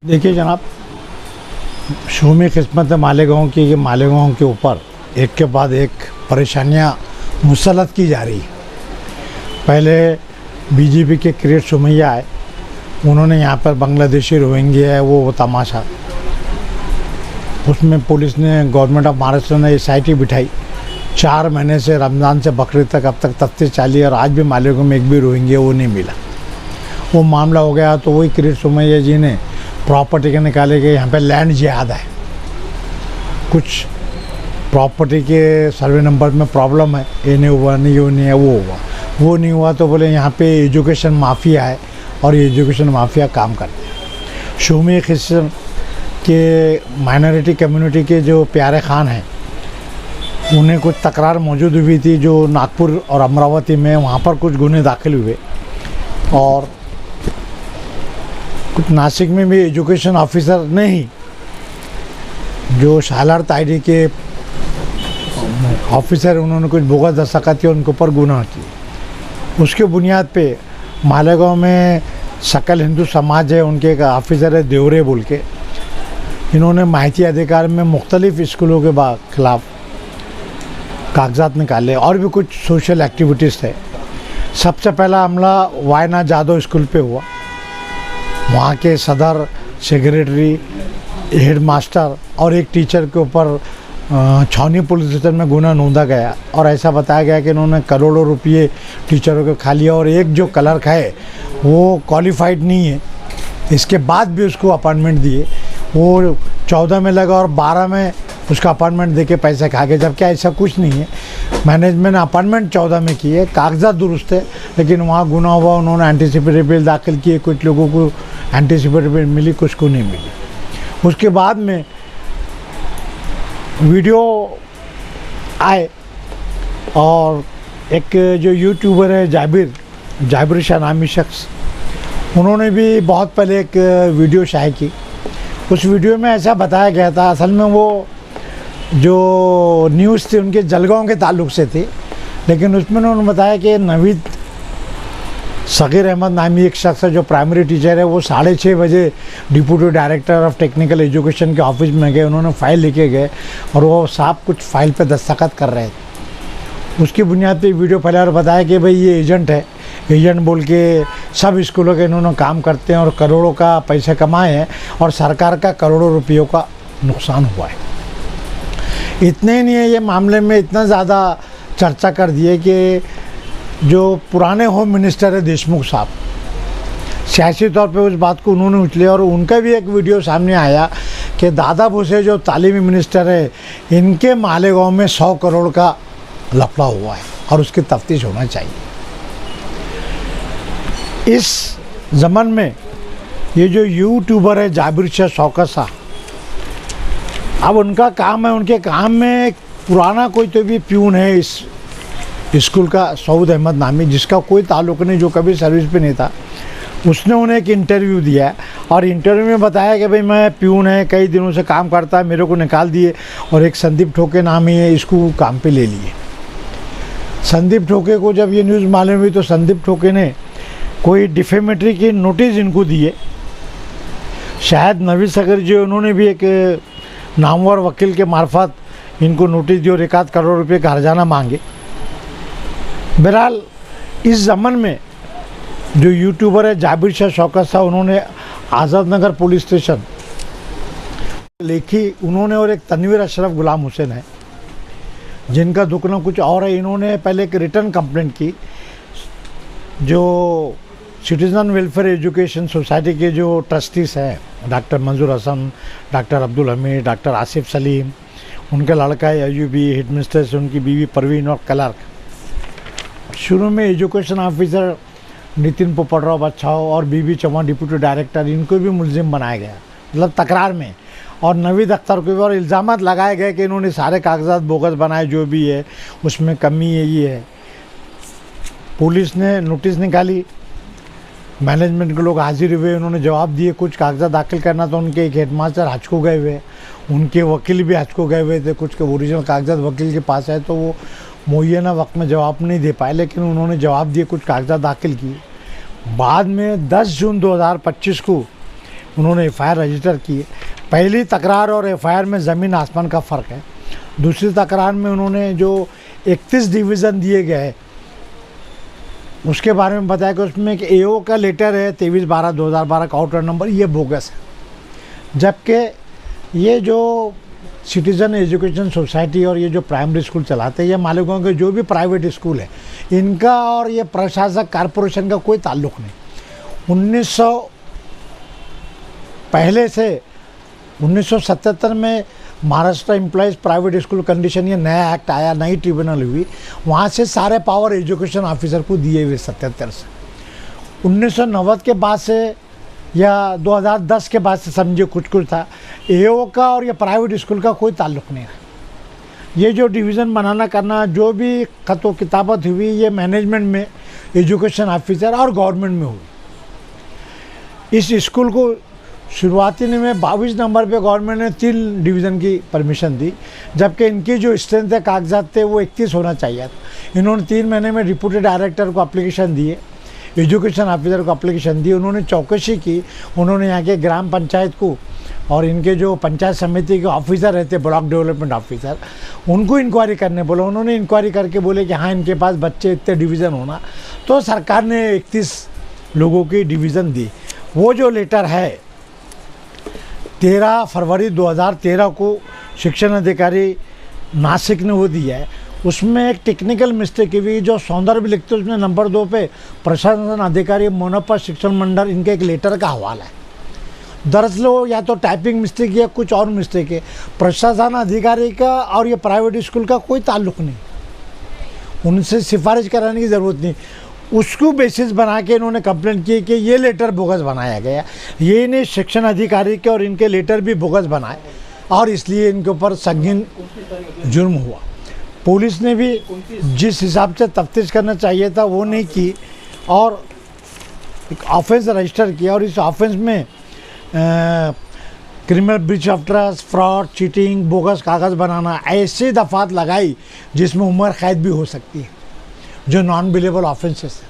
देखिए जनाब, शूमी किस्मत है मालेगांव की कि मालेगांव के ऊपर एक के बाद एक परेशानियां मुसल्लत की जा रही। पहले बीजेपी के किरीट सोमैया आए, उन्होंने यहाँ पर बांग्लादेशी रोहिंग्या है वो तमाशा, उसमें पुलिस ने गवर्नमेंट ऑफ महाराष्ट्र ने SIT बिठाई। 4 महीने से रमज़ान से बकरीद तक अब तक तफ्तीश चाली और आज भी मालेगांव में एक भी रोहिंग्या वो नहीं मिला। वो मामला हो गया तो वही किरीट सोमैया जी ने प्रॉपर्टी के निकाले गए, यहाँ पे लैंड जिहाद है, कुछ प्रॉपर्टी के सर्वे नंबर में प्रॉब्लम है, ये नहीं हुआ, नहीं वो नहीं है, वो नहीं हुआ तो बोले यहाँ पे एजुकेशन माफिया है और ये एजुकेशन माफिया काम करते हैं। शूमी किस्म के माइनॉरिटी कम्युनिटी के जो प्यारे खान हैं, उन्हें कुछ तकरार मौजूद हुई थी जो नागपुर और अमरावती में, वहाँ पर कुछ गुने दाखिल हुए और कुछ नासिक में भी एजुकेशन ऑफिसर ने ही जो शालार्थ ID के ऑफिसर, उन्होंने कुछ बोगस दस्तखत किए, उनके ऊपर गुनाह किए। उसके बुनियाद पे मालेगांव में सकल हिंदू समाज है, उनके एक ऑफिसर है देवरे बोल के, इन्होंने माहिती अधिकार में मुख्तलिफ स्कूलों के खिलाफ कागजात निकाले और भी कुछ सोशल एक्टिविटीज़ थे। सबसे पहला हमला वायनाथ जादव स्कूल पे हुआ। वहाँ के सदर, सेक्रेटरी, हेड मास्टर और एक टीचर के ऊपर छावनी पुलिस स्टेशन में गुना नोंदा गया और ऐसा बताया गया कि इन्होंने करोड़ों रुपये टीचरों के खा लिया और एक जो क्लर्क है वो क्वालिफाइड नहीं है, इसके बाद भी उसको अपॉइंटमेंट दिए। वो 14 में लगा और 12 में उसका अपॉइंटमेंट देके पैसे खा गए, जबकि ऐसा कुछ नहीं है। मैनेजमेंट ने अपॉइंटमेंट 14 में किए, कागजात दुरुस्त है, लेकिन वहाँ गुना हुआ। उन्होंने एंटीसिपेटरी बिल दाखिल किए, कुछ लोगों को एंटीसिपेटरी बिल मिली, कुछ को नहीं मिली। उसके बाद में वीडियो आए और एक जो यूट्यूबर है जाबिर शाह नामी शख्स, उन्होंने भी बहुत पहले एक वीडियो शाये की। उस वीडियो में ऐसा बताया गया था, असल में वो जो न्यूज़ थी उनके जलगांव के ताल्लुक़ से थी, लेकिन उसमें उन्होंने बताया कि नवीद सगीर अहमद नामी एक शख्स है जो प्राइमरी टीचर है, वो 6:30 बजे deputy director of technical education के ऑफिस में गए, उन्होंने फ़ाइल लेके गए और वो साहब कुछ फ़ाइल पे दस्तखत कर रहे थे। उसकी बुनियाद पे वीडियो फैला और बताया कि भाई ये एजेंट है, एजेंट बोल के सब स्कूलों के इन्होंने काम करते हैं और करोड़ों का पैसे कमाए हैं और सरकार का करोड़ों रुपयों का नुकसान हुआ है। इतने ही नहीं है, ये मामले में इतना ज़्यादा चर्चा कर दिए कि जो पुराने होम मिनिस्टर है देशमुख साहब, सियासी तौर पे उस बात को उन्होंने उछले और उनका भी एक वीडियो सामने आया कि दादा भूसे जो तालीमी मिनिस्टर है, इनके मालेगांव में 100 करोड़ का लफड़ा हुआ है और उसकी तफ्तीश होना चाहिए। इस ज़माने में ये जो यूट्यूबर है जाबिर शाह शौकत शाह, अब उनका काम है, उनके काम में एक पुराना कोई तो भी प्यून है इस स्कूल का, सऊद अहमद नामी, जिसका कोई ताल्लुक़ नहीं, जो कभी सर्विस पे नहीं था, उसने उन्हें एक इंटरव्यू दिया और इंटरव्यू में बताया कि भाई मैं प्यून है, कई दिनों से काम करता है, मेरे को निकाल दिए और एक संदीप ठोके नाम ही है, इसको काम पे ले लिए। संदीप ठोके को जब ये न्यूज़ मालूम हुई तो संदीप ठोके ने कोई डिफेमेटरी की नोटिस इनको दिए। शायद नवीद सगर जी, उन्होंने भी एक नामवर वकील के मार्फत इनको नोटिस दी और 1 करोड़ रुपये का हर्जाना मांगे। बहरहाल इस ज़माने में जो यूट्यूबर है जाबिर शाह शौकत शाह, उन्होंने आज़ाद नगर पुलिस स्टेशन लिखी, उन्होंने और एक तनवीर अशरफ गुलाम हुसैन है जिनका दुखना कुछ और है। इन्होंने पहले एक रिटर्न कंप्लेंट की, जो सिटीज़न वेलफेयर एजुकेशन सोसाइटी के जो ट्रस्टीज़ हैं, doctor Manzoor Hasan, doctor Abdul Hamid, doctor Asif Salim, उनका लड़का है अयूबी, हेडमिस्ट्रेस उनकी बीवी परवीन और क्लर्क। शुरू में एजुकेशन ऑफिसर नितिन पोपटराव बच्चाओ और बीबी चौहान डिप्यूटी डायरेक्टर, इनको भी मुलजिम बनाया गया, मतलब तकरार में, और नवीद अख्तर को भी और इल्ज़ामात लगाए गए कि इन्होंने सारे कागजात बोगस बनाए, जो भी है उसमें कमी है, ये है। पुलिस ने नोटिस निकाली, मैनेजमेंट के लोग हाजिर हुए, उन्होंने जवाब दिए। कुछ कागजात दाखिल करना तो उनके एक हेडमास्टर हज को गए हुए, उनके वकील भी हज को गए हुए थे, कुछ के ओरिजिनल कागजात वकील के पास है तो वो मुअय्यना वक्त में जवाब नहीं दे पाए, लेकिन उन्होंने जवाब दिए, कुछ कागजात दाखिल किए। बाद में 10 जून 2025 को उन्होंने एफआईआर रजिस्टर की है। पहली तकरार और एफआईआर में ज़मीन आसमान का फ़र्क है। दूसरी तकरार में उन्होंने जो 31 डिवीज़न दिए गए उसके बारे में बताया कि उसमें एक एओ का लेटर है 23/12/2012 का आउटर नंबर, ये बोगस है। जबकि ये जो सिटीज़न एजुकेशन सोसाइटी और ये जो प्राइमरी स्कूल चलाते हैं, ये मालिकों के जो भी प्राइवेट स्कूल है, इनका और ये प्रशासक कॉरपोरेशन का कोई ताल्लुक़ नहीं। 1900 पहले से 1977 में Maharashtra employees private school condition, ये नया एक्ट आया, नई ट्रिब्यूनल हुई, वहाँ से सारे पावर एजुकेशन ऑफिसर को दिए हुए 77 से। 1990 के बाद से या 2010 के बाद से समझिए कुछ था, एओ का और ये प्राइवेट स्कूल का कोई ताल्लुक़ नहीं है। ये जो डिवीज़न बनाना करना, जो भी खतो किताबत हुई, ये मैनेजमेंट में, एजुकेशन ऑफिसर और गवर्नमेंट में हुई। इस स्कूल को शुरुआती में 22 नंबर पे गवर्नमेंट ने 3 डिवीज़न की परमिशन दी, जबकि इनकी जो स्ट्रेंथ है, कागजात थे, वो 31 होना चाहिए था। इन्होंने 3 महीने में डिप्टी डायरेक्टर को एप्लीकेशन दिए, एजुकेशन ऑफिसर को एप्लीकेशन दी, उन्होंने चौकसी की, उन्होंने यहाँ के ग्राम पंचायत को और इनके जो पंचायत समिति के ऑफिसर रहते, ब्लॉक डेवलपमेंट ऑफिसर, उनको इंक्वायरी करने बोला। उन्होंने इंक्वायरी करके बोले कि हाँ, इनके पास बच्चे इतने डिवीज़न होना, तो सरकार ने 31 लोगों की डिवीज़न दी। वो जो लेटर है 13 फरवरी 2013 को शिक्षण अधिकारी नासिक ने वो दिया है। उसमें एक टेक्निकल मिस्टेक हुई, जो सौंदर्य लिखते उसमें नंबर 2 पे प्रशासन अधिकारी मोनपा शिक्षण मंडल, इनके एक लेटर का हवाला है। दरअसल वो या तो टाइपिंग मिस्टेक या कुछ और मिस्टेक है। प्रशासन अधिकारी का और ये प्राइवेट स्कूल का कोई ताल्लुक़ नहीं, उनसे सिफारिश कराने की ज़रूरत नहीं। उसको बेसिस बना के इन्होंने कंप्लेंट की कि ये लेटर बोगस बनाया गया। ये इन्हें शिक्षण अधिकारी के और इनके लेटर भी बोगस बनाए और इसलिए इनके ऊपर संगीन जुर्म हुआ। पुलिस ने भी जिस हिसाब से तफ्तीश करना चाहिए था वो नहीं की और एक ऑफेंस रजिस्टर किया, और इस ऑफेंस में criminal breach of trust, fraud, cheating, bogus कागज़ बनाना, ऐसी दफात लगाई जिसमें उम्र कैद भी हो सकती है, जो नॉन बिलेबल ऑफेंसेस है।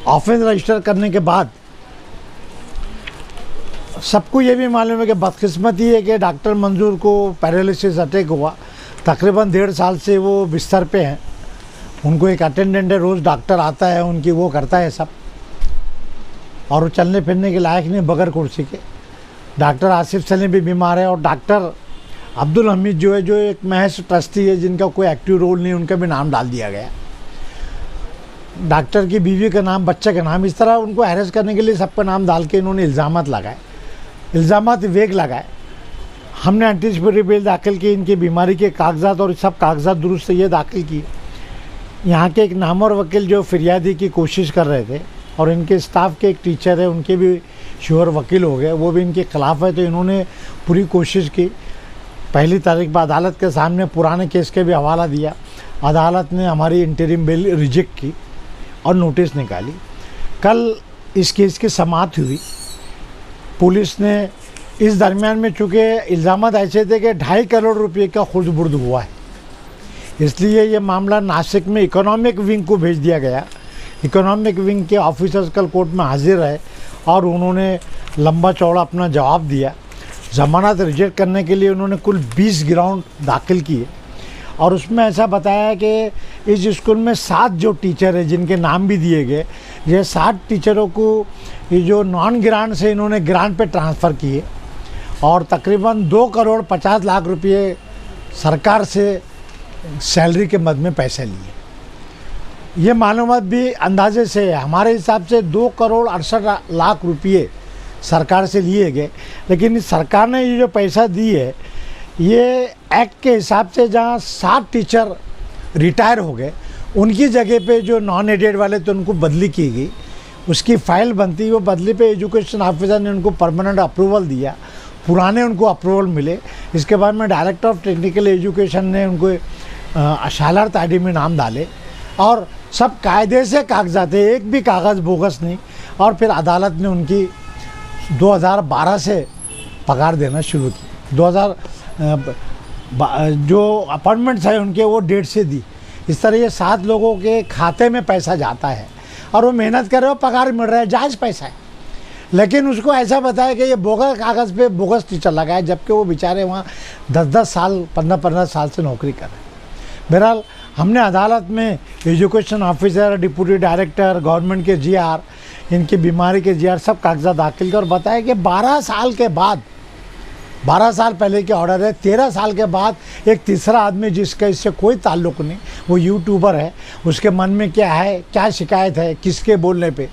ऑफेंस रजिस्टर करने के बाद सबको ये भी मालूम है कि बदकिस्मती है कि डॉक्टर मंजूर को पैरालिसिस अटैक हुआ। तकरीबन 1.5 साल से वो बिस्तर पे हैं। उनको एक अटेंडेंट है, रोज़ डॉक्टर आता है, उनकी वो करता है सब, और वो चलने फिरने के लायक नहीं बगैर कुर्सी के। डॉक्टर आसिफ सलीम भी बीमार है, और डॉक्टर अब्दुल हमीद जो है, जो एक महज ट्रस्टी है, जिनका कोई एक्टिव रोल नहीं, उनका भी नाम डाल दिया गया। डॉक्टर की बीवी का नाम, बच्चे का नाम, इस तरह उनको अरेस्ट करने के लिए सबका नाम डाल के इन्होंने इल्ज़ामात लगाए, इल्ज़ामात वेग लगाए। हमने एंटीसिपेटरी बेल दाखिल की, इनकी बीमारी के कागजात और सब कागजात दुरुस्त ये दाखिल किए। यहाँ के एक नामवर वकील जो फिरियादी की कोशिश कर रहे थे, और इनके स्टाफ के एक टीचर है, उनके भी श्योर वकील हो गए, वो भी इनके ख़िलाफ़ है। तो इन्होंने पूरी कोशिश की। 1 तारीख पर अदालत के सामने पुराने केस के भी हवाला दिया। अदालत ने हमारी इंटरिम बेल रिजेक्ट की और नोटिस निकाली। कल इस केस की समाअत हुई। पुलिस ने इस दरमियान में, चूँकि इल्ज़ामात ऐसे थे कि 2.5 करोड़ रुपये का खुर्द-बुर्द हुआ है, इसलिए ये मामला नासिक में इकोनॉमिक विंग को भेज दिया गया। इकोनॉमिक विंग के ऑफिसर्स कल कोर्ट में हाजिर रहे और उन्होंने लंबा चौड़ा अपना जवाब दिया। ज़मानत रिजेक्ट करने के लिए उन्होंने कुल 20 ग्राउंड दाखिल किए, और उसमें ऐसा बताया कि इस स्कूल में 7 जो टीचर हैं, जिनके नाम भी दिए गए, ये 7 टीचरों को ये जो नॉन ग्रांट से इन्होंने ग्रांट पे ट्रांसफ़र किए, और तकरीबन 2 करोड़ 50 लाख रुपये सरकार से सैलरी के मद में पैसे लिए। ये मालूमात भी अंदाजे से है, हमारे हिसाब से 2 करोड़ 68 लाख रुपये सरकार से लिए गए। लेकिन सरकार ने ये जो पैसा दी है, ये एक्ट के हिसाब से जहाँ 7 टीचर रिटायर हो गए, उनकी जगह पे जो नॉन एडेड वाले थे उनको बदली की गई, उसकी फ़ाइल बनती, वो बदली पे एजुकेशन ऑफिसर ने उनको परमानेंट अप्रूवल दिया, पुराने उनको अप्रूवल मिले। इसके बाद में डायरेक्टर ऑफ टेक्निकल एजुकेशन ने उनको शालार्थ आईडी में नाम डाले, और सब कायदे से कागजात है, एक भी कागज़ बोगस नहीं। और फिर अदालत ने उनकी 2012 से पगार देना शुरू की। 2000 जो अपॉइंटमेंट्स है उनके, वो डेट से दी। इस तरह ये 7 लोगों के खाते में पैसा जाता है, और वो मेहनत कर रहे हो, पगार मिल रहा है, जायज़ पैसा है। लेकिन उसको ऐसा बताया कि ये बोगस कागज़ पे बोगस टीचर लगा है, जबकि वो बेचारे वहाँ 10-10 साल 15-15 साल से नौकरी कर रहे हैं। बहरहाल हमने अदालत में education officer, deputy director, government के जीआर, इनकी बीमारी के जीआर सब कागजात दाखिल कर बताया कि 12 साल के बाद, 12 साल पहले के ऑर्डर है, 13 साल के बाद एक तीसरा आदमी जिसका इससे कोई ताल्लुक़ नहीं, वो यूट्यूबर है, उसके मन में क्या है, क्या शिकायत है, किसके बोलने पे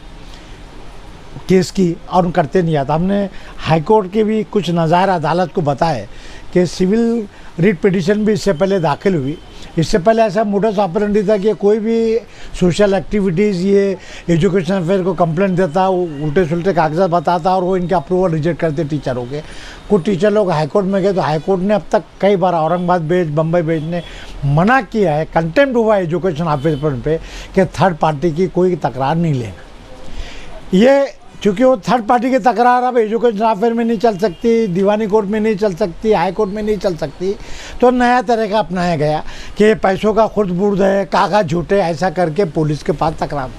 केस की, और करते नहीं आता। हमने हाईकोर्ट के भी कुछ नज़ायर अदालत को बताए कि सिविल रिट पिटिशन भी इससे पहले दाखिल हुई। इससे पहले ऐसा मोडस ऑपरेंडी था कि कोई भी सोशल एक्टिविटीज़ ये एजुकेशन अफेयर को कंप्लेंट देता, उल्टे सुलटे कागजात बताता और वो इनके अप्रूवल रिजेक्ट करते टीचरों के। कुछ टीचर लोग हाईकोर्ट में गए तो हाईकोर्ट ने अब तक कई बार औरंगाबाद बेंच, बम्बई बेंच ने मना किया है, कंटेम्प्ट हुआ एजुकेशन ऑफिसर पे कि थर्ड पार्टी की कोई तकरार नहीं लेना। ये चूँकि वो थर्ड पार्टी की तकरार अब एजुकेशन अफेयर में नहीं चल सकती, दीवानी कोर्ट में नहीं चल सकती, हाई कोर्ट में नहीं चल सकती, तो नया तरीका अपनाया गया कि पैसों का खुर्द बुर्द है, कागज झूठे, ऐसा करके पुलिस के पास तकरार।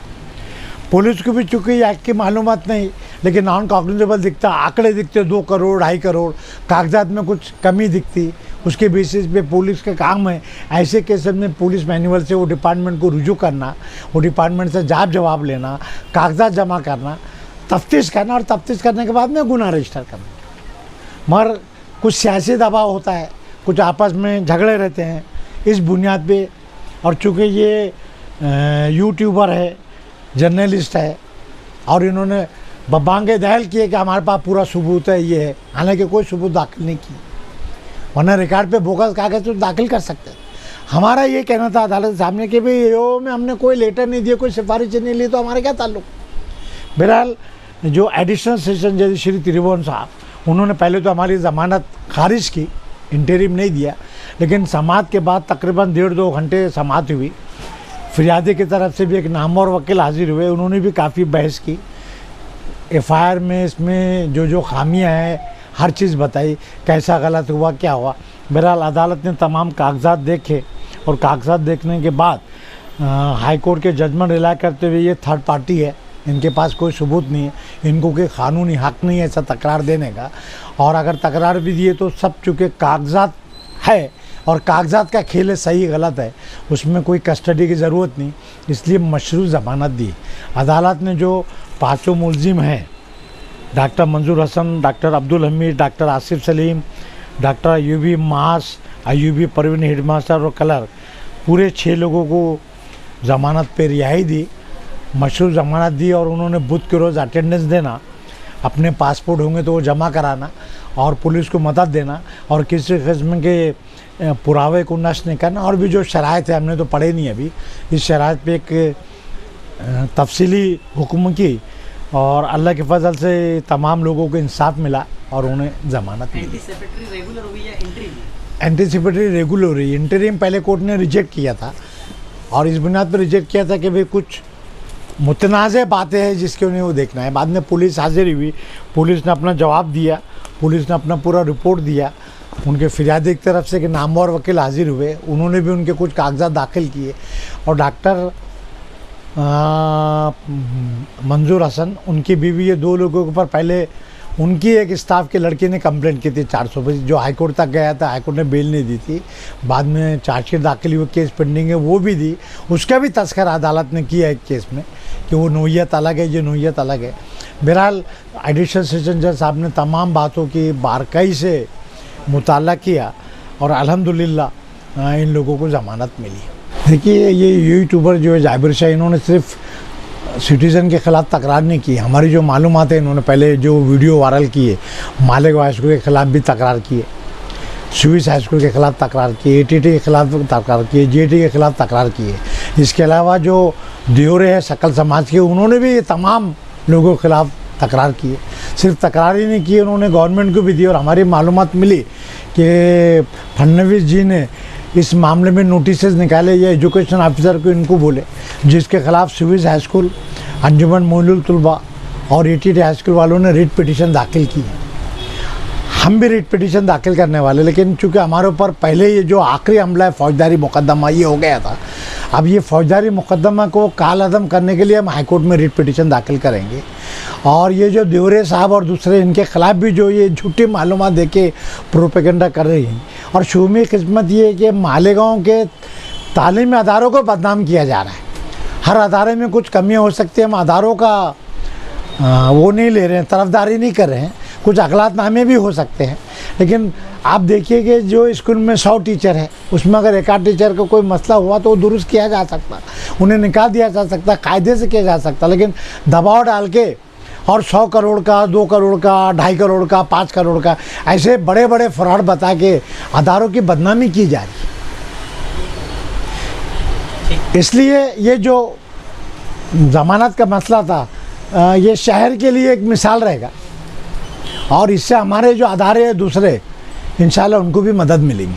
पुलिस को भी चूँकि एक्ट की मालूमात नहीं, लेकिन नॉन कॉग्निजेबल दिखता, आंकड़े दिखते 2 करोड़ 2.5 करोड़, कागजात में कुछ कमी दिखती, उसके बेसिस पे पुलिस का काम है ऐसे केस में पुलिस मैनुअल से वो डिपार्टमेंट को रुजू करना, वो डिपार्टमेंट से जवाब लेना, कागजात जमा करना, तफ्तीश करना, और तफ्तीश करने के बाद में गुनाह रजिस्टर करना। मगर कुछ सियासी दबाव होता है, कुछ आपस में झगड़े रहते हैं इस बुनियाद पे, और चूँकि ये यूट्यूबर है, जर्नलिस्ट है, और इन्होंने बबांगे दहल किए कि हमारे पास पूरा सबूत है ये है, हालांकि कोई सबूत दाखिल नहीं किए, वरना रिकॉर्ड पे बोगस कागज तो दाखिल कर सकते हैं। हमारा ये कहना था अदालत के सामने कि भाई यो में हमने कोई लेटर नहीं दिया, कोई सिफारिश नहीं ली, तो हमारे क्या ताल्लुक। बहरहाल जो एडिशनल सेशन जज श्री त्रिभुवन साहब, उन्होंने पहले तो हमारी ज़मानत खारिज की, इंटरिम नहीं दिया, लेकिन समाअत के बाद तकरीबन 1.5-2 घंटे समाअत हुई। फिरियादी की तरफ से भी एक नामवर वकील हाजिर हुए, उन्होंने भी काफ़ी बहस की, एफआईआर में इसमें जो खामियां हैं हर चीज़ बताई, कैसा गलत हुआ, क्या हुआ। बहरहाल अदालत ने तमाम कागजात देखे, और कागजात देखने के बाद हाई कोर्ट के जजमेंट रिलाय करते हुए ये थर्ड पार्टी है, इनके पास कोई सबूत नहीं है, इनको कोई कानूनी हक नहीं है ऐसा तकरार देने का, और अगर तकरार भी दिए तो सब चूँकि कागजात है और कागजात का खेल है, सही गलत है, उसमें कोई कस्टडी की ज़रूरत नहीं, इसलिए मशरूत ज़मानत दी। अदालत ने जो 5 मुलजिम हैं, doctor Manzoor Hasan, doctor Abdul Hamid, doctor Asif Salim, doctor Ayubi मास, अयूबी परवीन हेडमास्टर और क्लर्क, पूरे 6 लोगों को ज़मानत पे रिहाई दी, मशरूत ज़मानत दी, और उन्होंने बुध के रोज़ अटेंडेंस देना, अपने पासपोर्ट होंगे तो वो जमा कराना, और पुलिस को मदद देना, और किसी किस्म के पुरावे को नष्ट नहीं करना, और भी जो शराइत है हमने तो पढ़े नहीं अभी, इस शराइत पे एक तफसीली हुक्म की, और अल्लाह के फजल से तमाम लोगों को इंसाफ मिला और उन्हें ज़मानत मिली। एंटीसिपेटरी रेगुलर हुई या इंटरिम? एंटीसिपेटरी रेगुलर हुई, इंटरिम पहले कोर्ट ने रिजेक्ट किया था, और इस बुनियाद पर रिजेक्ट किया था कि भाई कुछ मुतनाज़ बातें हैं जिसके उन्हें वो देखना है। बाद में पुलिस हाजिर हुई, पुलिस ने अपना जवाब दिया, पुलिस ने अपना पूरा रिपोर्ट दिया, उनके फिरियादी की तरफ से कि नामवर वकील हाजिर हुए, उन्होंने भी उनके कुछ कागजात दाखिल किए, और डॉक्टर मंजूर हसन, उनकी बीवी, ये 2 लोगों के ऊपर पहले उनकी एक स्टाफ के लड़की ने कंप्लेंट की थी 400 पे, जो हाईकोर्ट तक गया था, हाईकोर्ट ने बेल नहीं दी थी, बाद में चार्जशीट दाखिल हुई, केस पेंडिंग है, वो भी दी, उसका भी तस्करा अदालत ने किया एक केस में कि वो नोयत अलग है, ये नोयत अलग है। बहरहाल एडिशनल सेशन जज साहब ने तमाम बातों की बारकाई से मुताला किया, और अल्हम्दुलिल्लाह इन लोगों को ज़मानत मिली। देखिए ये यूट्यूबर जो है जाबिर शाह, इन्होंने सिर्फ सिटीज़न के ख़िलाफ़ तकरार नहीं की, हमारी जो मालूमात है, इन्होंने पहले जो वीडियो वायरल किए, मालिक हाई स्कूल के ख़िलाफ़ भी तकरार किए, स्विस हाई स्कूल के ख़िलाफ़ तकरार किए, ATT के ख़िलाफ़ तकरार किए, JT के ख़िलाफ़ तकरार किए। इसके अलावा जो दियोरे है सकल समाज के, उन्होंने भी तमाम लोगों के ख़िलाफ़ तकरार किए। सिर्फ तकरार ही नहीं की, उन्होंने गवर्नमेंट को भी दी, और हमारी मालूमात मिली कि फडणवीस जी ने इस मामले में नोटिस निकाले, या एजुकेशन ऑफिसर को इनको बोले, जिसके खिलाफ स्विस हाई स्कूल, अंजुमन मोइनुल तुलबा और ATT हाई स्कूल वालों ने रिट पिटीशन दाखिल की। हम भी रिट पिटीशन दाखिल करने वाले, लेकिन चूँकि हमारे ऊपर पहले ये जो आखिरी हमला है फौजदारी मुकदमा ये हो गया था, अब ये फौजदारी मुकदमा को काल अदम करने के लिए हम हाईकोर्ट में रिट पिटीशन दाखिल करेंगे, और ये जो देवरे साहब और दूसरे इनके ख़िलाफ़ भी जो ये झूठी मालूमात दे के प्रोपेगेंडा कर रही हैं। और शूमी किस्मत ये है कि मालेगांव के तालीमी अदारों को बदनाम किया जा रहा है। हर अदारे में कुछ कमियां हो सकती हैं, हम अदारों का वो नहीं ले रहे हैं, तरफदारी नहीं कर रहे हैं, कुछ अखलातनामे भी हो सकते हैं। लेकिन आप देखिए कि जो स्कूल में 100 टीचर है, उसमें अगर एक आध टीचर का कोई मसला हुआ तो वो दुरुस्त किया जा सकता, उन्हें निकाल दिया जा सकता, कायदे से किया जा सकता। लेकिन दबाव डाल के और 100 करोड़ का, 2 करोड़ का, 2.5 करोड़ का, 5 करोड़ का, ऐसे बड़े बड़े फ्रॉड बता के अदारों की बदनामी की जा रही है। इसलिए ये जो ज़मानत का मसला था, ये शहर के लिए एक मिसाल रहेगा और इससे हमारे जो अदारे हैं दूसरे, इंशाल्लाह उनको भी मदद मिलेगी।